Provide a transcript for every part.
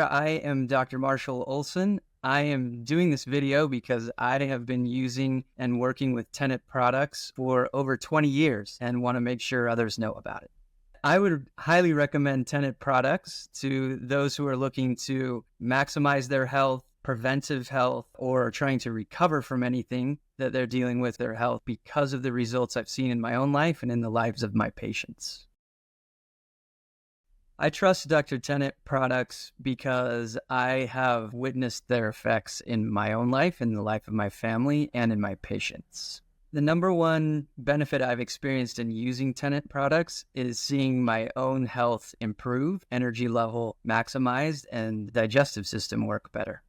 there. I am Dr. Marshall Olson. I am doing this video because I have been using and working with Tennant Products for over 20 years and want to make sure others know about it. I would highly recommend Tennant Products to those who are looking to maximize their health, preventive health, or trying to recover from anything that they're dealing with their health because of the results I've seen in my own life and in the lives of my patients. I trust Dr. Tennant Products because I have witnessed their effects in my own life, in the life of my family, and in my patients. The number one benefit I've experienced in using Tennant Products is seeing my own health improve, energy level maximized, and digestive system work better.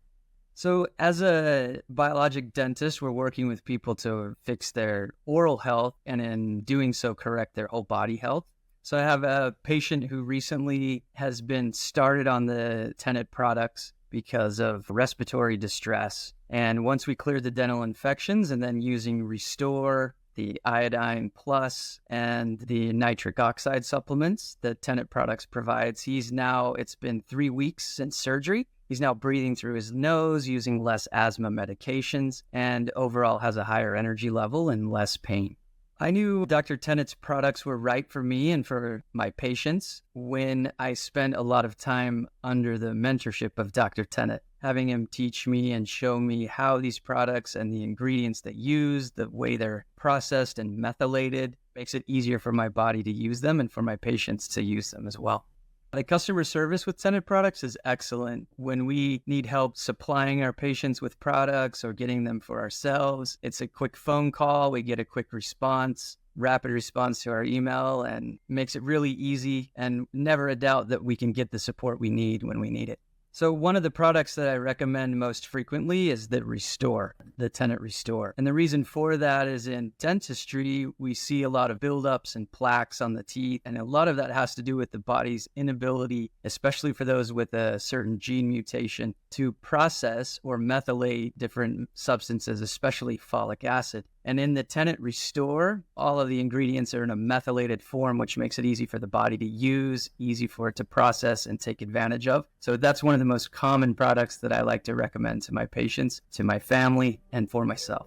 So as a biologic dentist, we're working with people to fix their oral health and in doing so correct their whole body health. So I have a patient who recently has been started on the Tennant Products because of respiratory distress. And once we cleared the dental infections and then using Restore, the Iodine Plus, and the Nitric Oxide supplements that Tennant Products provides, it's been 3 weeks since surgery. He's now breathing through his nose, using less asthma medications, and overall has a higher energy level and less pain. I knew Dr. Tennant's products were right for me and for my patients when I spent a lot of time under the mentorship of Dr. Tennant, having him teach me and show me how these products and the ingredients they use, the way they're processed and methylated, makes it easier for my body to use them and for my patients to use them as well. The customer service with Tennant Products is excellent. When we need help supplying our patients with products or getting them for ourselves, it's a quick phone call. We get a quick response, rapid response to our email, and makes it really easy and never a doubt that we can get the support we need when we need it. So one of the products that I recommend most frequently is the Restore, the Tennant Restore. And the reason for that is in dentistry, we see a lot of buildups and plaques on the teeth. And a lot of that has to do with the body's inability, especially for those with a certain gene mutation, to process or methylate different substances, especially folic acid. And in the Tennant Restore, all of the ingredients are in a methylated form, which makes it easy for the body to use, easy for it to process and take advantage of. So that's one of the most common products that I like to recommend to my patients, to my family, and for myself.